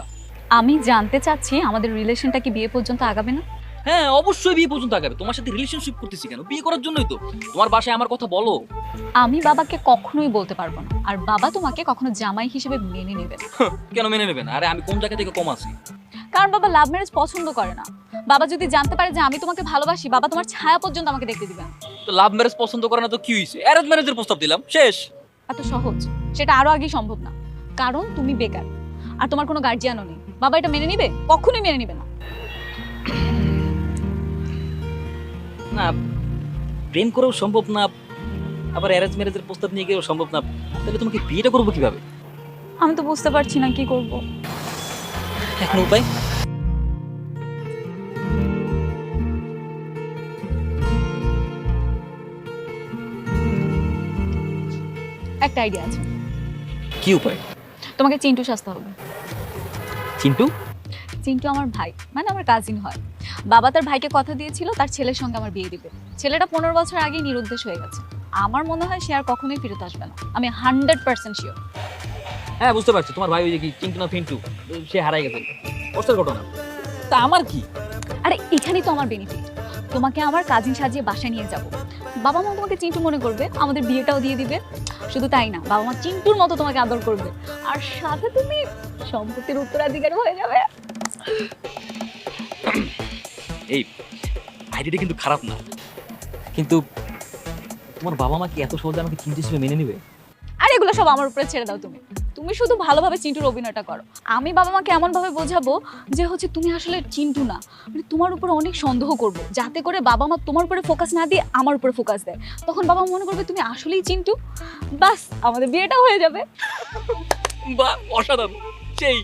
আমি জানতে চাচ্ছি আমাদের রিলেশনটা কি বিয়ে পর্যন্ত আগাবে না? হ্যাঁ, অবশ্যই বিয়ে পর্যন্ত আগাবে। তোমার সাথে রিলেশনশিপ করতেছি কেন? বিয়ে করার জন্যই তো। তোমার বাসায় আমার কথা বলো। আমি বাবাকে কখনোই বলতে পারবো না, আর বাবা তোমাকে কখনো জামাই হিসেবে মেনে নেবে না। কেন মেনে নেবে না? আরে আমি কোন জায়গা থেকে কম আছি? কারণ বাবা লাভ ম্যারেজ পছন্দ করে না। বাবা যদি জানতে পারে যে আমি তোমাকে ভালোবাসি, বাবা তোমার ছায়া পর্যন্ত আমাকে দেখতে দিবে না। তো লাভ ম্যারেজ পছন্দ করে না তো কি হয়েছে? অ্যারেঞ্জ ম্যারেজের প্রস্তাব দিলাম, শেষ। এত সহজ সেটা আরো আগেই সম্ভব না, কারণ তুমি বেকার আর তোমার কোনো গার্জিয়ানও নেই। বাবা এটা মেনে নিবে? কখনোই মেনে নিবে না। না, প্রেম করেও সম্ভব না, আবার অ্যারেঞ্জ ম্যারেজের প্রস্তাব নিয়ে গিয়েও সম্ভব না। তাহলে তোমাকে বিয়েটা করবো কিভাবে? আমি তো বুঝতে পারছি না কি করব। এখন উপায়? একটা আইডিয়া আছে। কি উপায়? তোমাকে চিন্টু সাজতে হবে। চিন্টু? চিন্টু আমার ভাই, মানে আমার কাজিন হয়। বাবা তার ভাইকে কথা দিয়েছিল তার ছেলের সঙ্গে আমার বিয়ে দিবে। ছেলেটা 15 বছর আগেই নিরুদ্দেশ হয়ে গেছে। আমার মনে হয় সে আর কখনোই ফিরত আসবে না। আমি 100% শিওর। হ্যাঁ, বুঝতে পারছি। তোমার ভাই ওই যে কি চিন্টু না ফিন্টু, সে হারাই গেছে। কষ্টের ঘটনা। তা আমার কি? আরে এখানেই তো আমার বেনিফিট। তোমাকে আমার কাজিন সাজিয়ে বাসায় নিয়ে যাব। বাবা মা তোমাকে চিন্টু মনে করবে, আমাদের বিয়েটাও দিয়ে দিবে। শুধু তাই না, বাবা মা চিন্টুর মতো তোমাকে আদর করবে, আর সাথে তুমি সম্পত্তির উত্তরাধিকারী হয়ে যাবে। এই আইডিয়াটা কিন্তু খারাপ না, কিন্তু তোমার বাবা মা কি এত সহজে আমাকে চিন্টু হিসেবে মেনে নেবে? আর এগুলো সব আমার উপরে ছেড়ে দাও। তুমি শুধু ভালোভাবে চিন্টুর অভিনয়টা করো। আমি বাবা মাকে এমন ভাবে বোঝাবো যে হচ্ছে তুমি আসলে চিন্টু না, মানে তোমার উপরে অনেক সন্দেহ করবো, যাতে করে বাবা মা তোমার উপরে ফোকাস না দিয়ে আমার উপরে ফোকাস দেয়। তখন বাবা মনে করবে তুমি আসলেই চিন্টু। বাস, আমাদের বিয়েটা হয়ে যাবে। বাহ, অসাধারণ, সেই।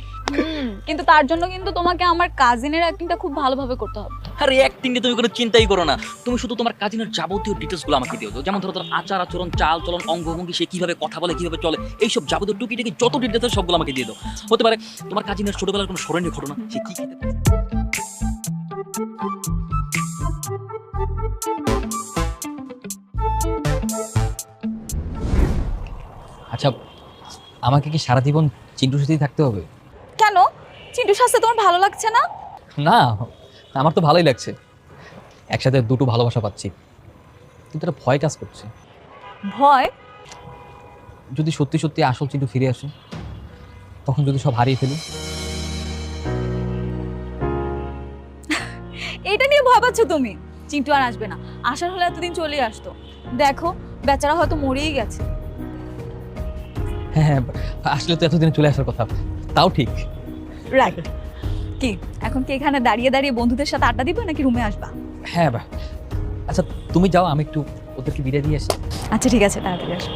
কিন্তু তার জন্য কিন্তু তোমাকে আমার কাজিনের অ্যাক্টিংটা খুব ভালোভাবে করতে হবে। আর অ্যাক্টিং নিয়ে তুমি কোনো চিন্তাই করো না। তুমি শুধু তোমার কাজিনের যাবতীয় ডিটেলসগুলো আমাকে দিও। যেমন ধরো তার আচার আচরণ, চাল চলন, অঙ্গভঙ্গি, সে কিভাবে কথা বলে, কিভাবে চলে, এইসব যাবতীয় টুকিটাকি যত ডিটেলস আছে সবগুলো আমাকে দিয়ে দাও। হতে পারে তোমার কাজিনের ছোটবেলার কোনো স্মরণীয় ঘটনা, সে কি খেতে। আচ্ছা, আমাকে কি সারা জীবন চিন্টুর সাথেই থাকতে হবে? কেন? চিন্টু সাজতে তোমার ভালো লাগছে না? না, আমার তো ভালোই লাগছে। একসাথে দুটো ভালোবাসা পাচ্ছি, কিন্তু একটা ভয় কাজ করছে। ভয়? যদি সত্যি সত্যি আসল চিন্টু ফিরে আসে, তখন যদি সব হারিয়ে ফেলি। এটা নিয়ে ভয় পাচ্ছ তুমি? চিন্টু আর আসবে না। আসার হলে এতদিন চলেই আসতো। দেখো, বেচারা হয়তো মরেই গেছে। হ্যাঁ, আসলে তো এতদিনে চলে আসার কথা। তাও ঠিক। রাইট। কি এখন কি এখানে দাঁড়িয়ে দাঁড়িয়ে বন্ধুদের সাথে আড্ডা দিবে নাকি রুমে আসবা? হ্যাঁ, আচ্ছা তুমি যাও, আমি একটু ওদেরকে বিদায় দিয়ে আসি। আচ্ছা ঠিক আছে, তাড়াতাড়ি আসো।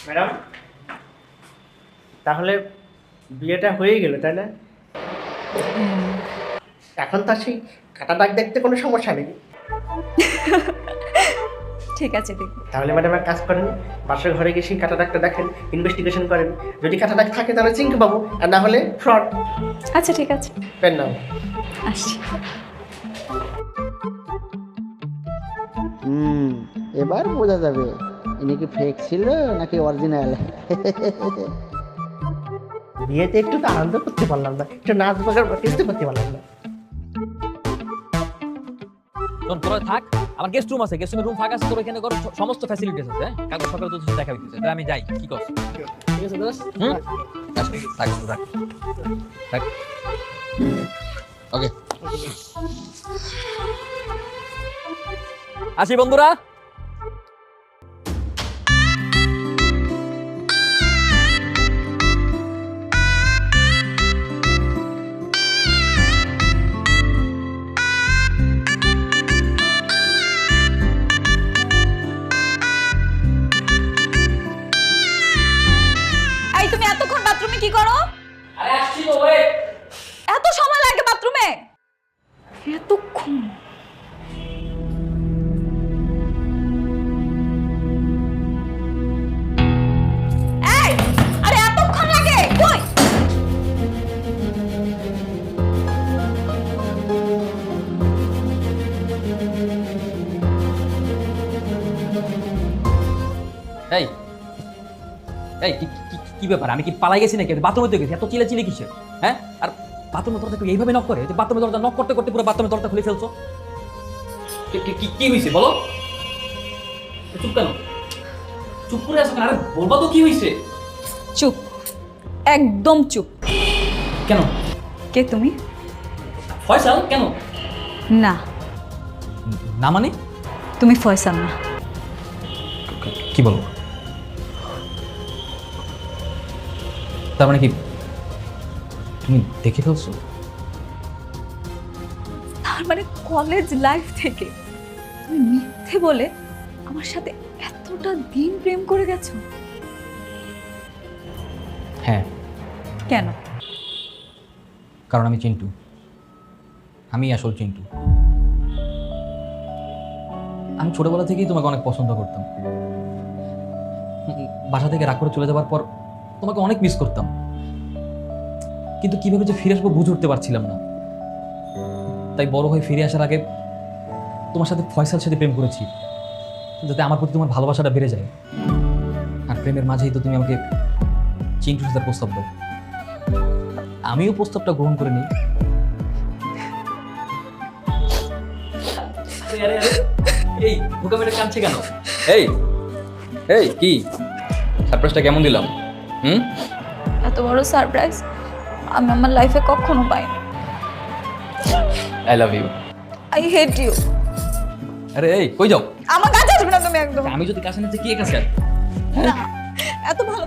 ম্যাডাম, তাহলে বিয়েটা হয়ে গেল, তাই না? এখন তো সেই কাটা দাগ দেখতে কোনো সমস্যা নেই। ঠিক আছে, ঠিক। তাহলে ম্যাডাম এক কাজ করেন, বাসার ঘরে গিয়ে সেই কাটা দাগটা দেখেন, ইনভেস্টিগেশন করেন। যদি কাটা দাগ থাকে তাহলে চিনতে পাবো, আর না হলে ফ্রড। আচ্ছা ঠিক আছে, পেন নাও। আসছি। এবার বোঝা যাবে ইনি কি ফেক ছিল নাকি অরিজিনাল। বিয়েতে একটু তো আনন্দ করতে পারলাম না, একটু নাচ বাগার করতে পারলাম না। তোরা থাক, আমার গেস্ট রুম আছে, গেস্ট রুম ফাঁকা আছে, তোর এখানে করো, সমস্ত ফ্যাসিলিটিস আছে। হ্যাঁ, কালকে সকালে তোর সাথে দেখা হইতেছে। তাই আমি যাই, কি কর? ঠিক আছে দোস্ত। থাক, থাক। ওকে, আসি বন্ধুরা। এই কি ব্যাপার? আমি কি পালাই গেছি নাকি? বাথরুমে তো গেছি, এত চিলে কিসের? হ্যাঁ, আর বাথরুমের দরজা কেউ এইভাবে নক করে যে বাথরুমের দরজা নক করতে করতে পুরো বাথরুমের দরজা খুলে ফেলছো? কি হয়েছে বলো? চুপ কেন? চুপ করে আছো কেন? আরে বলবা তো কি হয়েছে? চুপ, একদম চুপ। কেন? কে তুমি? ফয়সাল কেন? না, না মানে? তুমি ফয়সাল না। কি বলো? তার মানে কি তুমি দেখে ফেলছো? তার মানে কলেজ লাইফ থেকে তুমি মিথ্যে বলে আমার সাথে এতটা দিন প্রেম করে গেছো? হ্যাঁ, কেন? কারণ আমি চিন্টু, আমি আসল চিন্টু। আমি ছোটবেলা থেকেই তোমাকে অনেক পছন্দ করতাম। বাসা থেকে রাগ করে চলে যাওয়ার পর তোমাকে অনেক মিস করতাম, কিন্তু কিভাবে যে ফিরে আসবো বুঝে উঠতে পারছিলাম না। তাই বড় হয়ে ফিরে আসার আগে তোমার সাথে ফয়সালের সাথে প্রেম করেছি, যাতে আমার প্রতি তোমার ভালোবাসাটা বেড়ে যায়। আর প্রেমের মাঝেই তো তুমি আমাকে চিন্টুর সাথে প্রস্তাব দাও। আমিও প্রস্তাবটা গ্রহণ করে নিই। এই বোকা মেয়েটা কাঁদছে কেন? এই এই কি সারপ্রাইজটা কেমন দিলাম? এত বড় সারপ্রাইজ আমি আমার লাইফে কখনো পাইনি। I love you. I hate you. আরে এই কই যাও? আমার কাছে আসবে না তুমি একদম। আমি যদি কাছে নিতে কি কাছে? না, এত ভালো